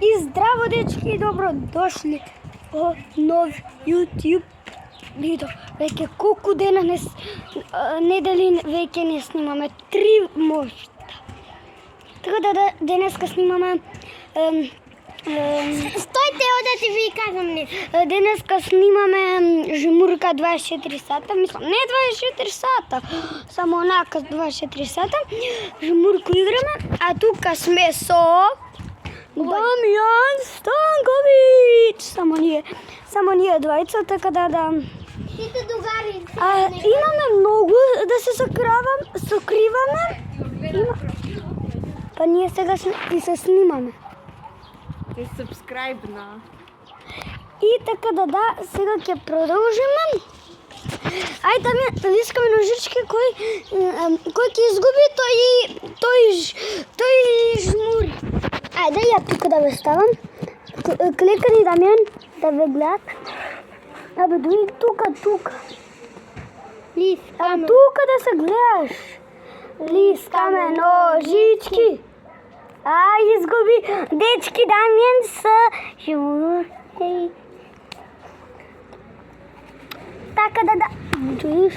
И здраво, дечки, добро дошли во нов YouTube видео. Веќе колку дена недели веќе не снимаме 3 можда. Така да денеска снимаме Стојте одете ви кажам не. Денеска снимаме жмурка 24 сата, мислам не 24 сата, само онака 24 сата. Жмурку играме, а тука сме со Дамјан Станковиќ. Само ние двајца, така да. Сите другари. Имаме многу да се сокриваме. Па ние сега и се снимаме. Ти subscribe на. И така да, сега ќе продолжиме. Ајде да ми искаме ножички кој ќе изгуби тој жмури. Ајде ја тука да ве ставам. Кликани Дамјан да ве гледат. Абе дојди тука. Лискаме. Тука да се гледаш. Лискаме ножички. Изгуби дечки Дамјан с жмури. Така да. Видиш?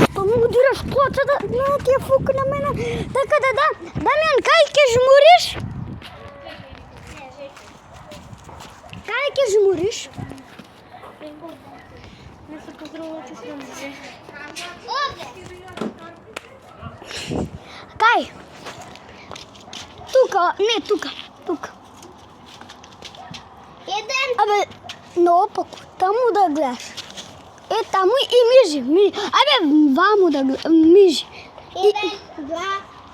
Што му удираш плочата? Не ти ја фука на мене. Така да. Дамјан, кај ќе жмуриш? Кај ќе жмуриш? Не се поздравувате с мене. Кај? Тука, не тука. Еден. Абе, наопаку, таму да гледаш. Таму и мижи. Абе, ваму да мижи. 1, 2,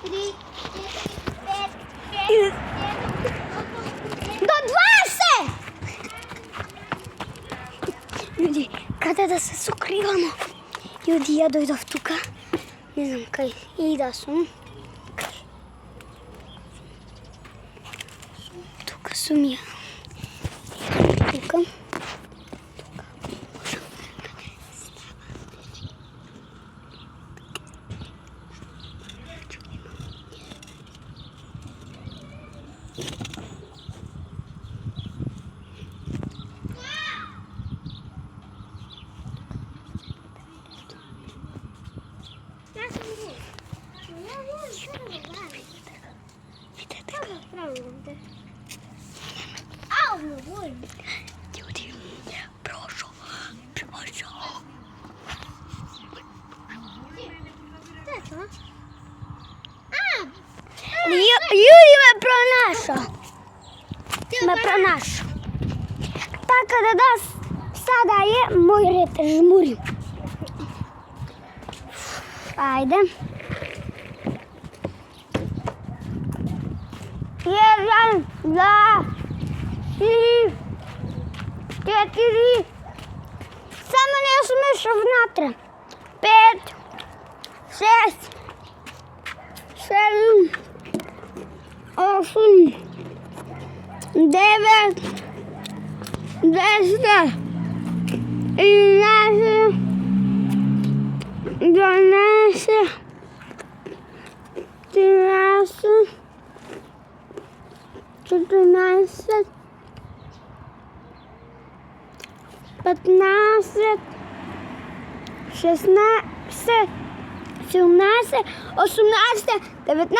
3, 4, 5, 6, 7. До 20! Ljudi, kada da se sokривamo? Ljudi, ја дојдов тука. Не знам кај. И да сум. Тука сум ја. Тука. Ljudi, prošao. Ljudi me pronašao. Така да, sada je moj red, žmurim. Ajde. 1, 2, 3, 4. Само не смеш внатре. 5, 6, 7, 8, 9, 10, 11, 12, 13, 14, 15, 16, 17, 18, 19,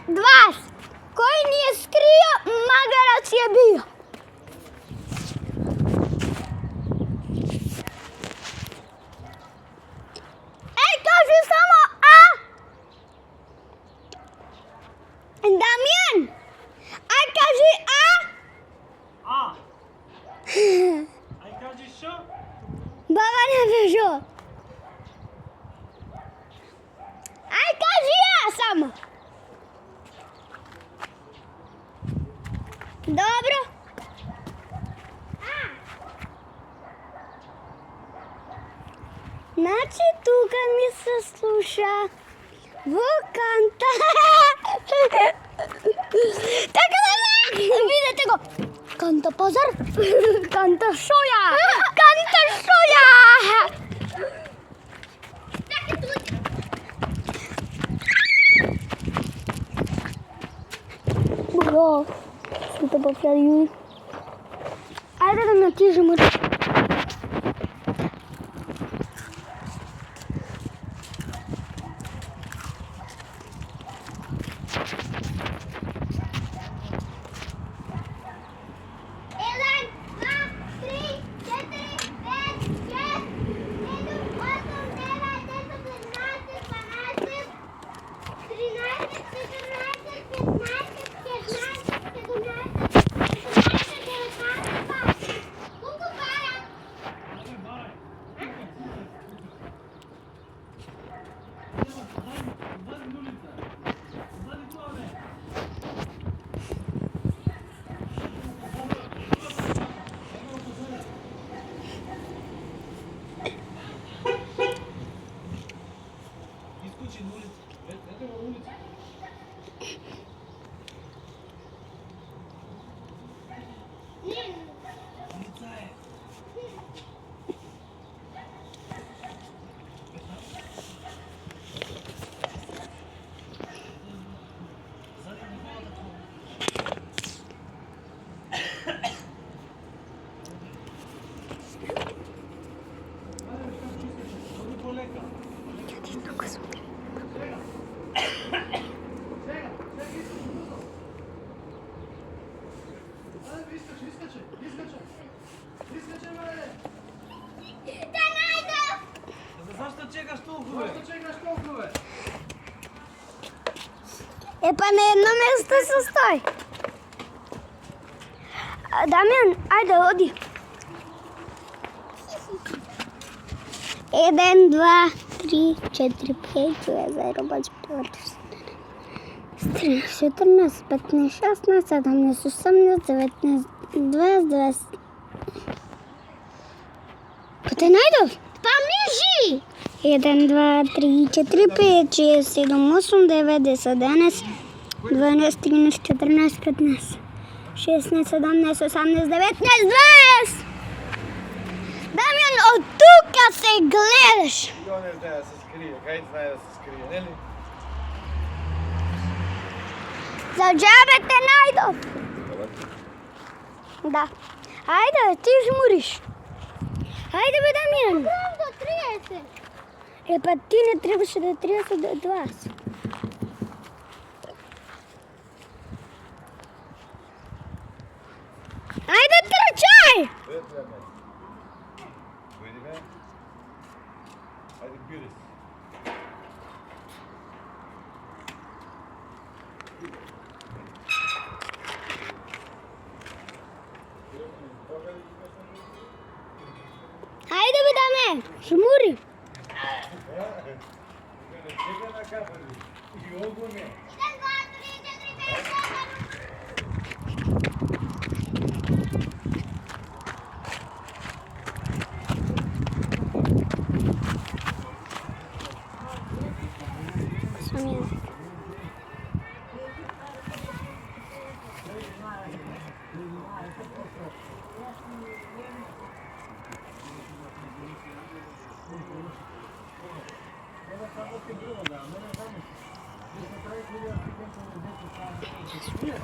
20. Кој ни е скрио, магарац ја био. Кажи само А. Дамјан, кажи А. Ај кажи шо? Баба не бежо. Кажи А само. Добро. Значи тука ми се слуша во канта. Така да, видете го. Канта пазар, канта шоја. Да. Сите по 1000 јули. Ајде да ме отижем од... Изкочи на улица. Ето на улица. Улица е. Зашто чекаш толку, бе? Па на едно место се стои. Дамјан, ајде, оди. 1, 2, 3, 4, 5, 6, 7, 14, 15, 16, 17, 18, 19, 20, 20. Па те најдов? Па мижи! 1, 2, 3, 4, 5, 6, 7, 8, 9, 10, 11, 12, 13, 14, 15, 16, 17, 18, 19, 20! Дамјан, од тука се гледаш! И он не знае да се скрие, кај знае да се скрие, нели? За џабе те најдов! Да. Ајде, ти жмуриш. Ајде бе, Дамјан. До 30. Па ти не требаше до 30 до 20. Ајде, трчај! Кој треба? Дојди бе. Ајде, бири се. Ајде бе, Дамјан, жмури. Чека на кафе, и огоне. 1, 2, 3, 4, 5, 6, 7.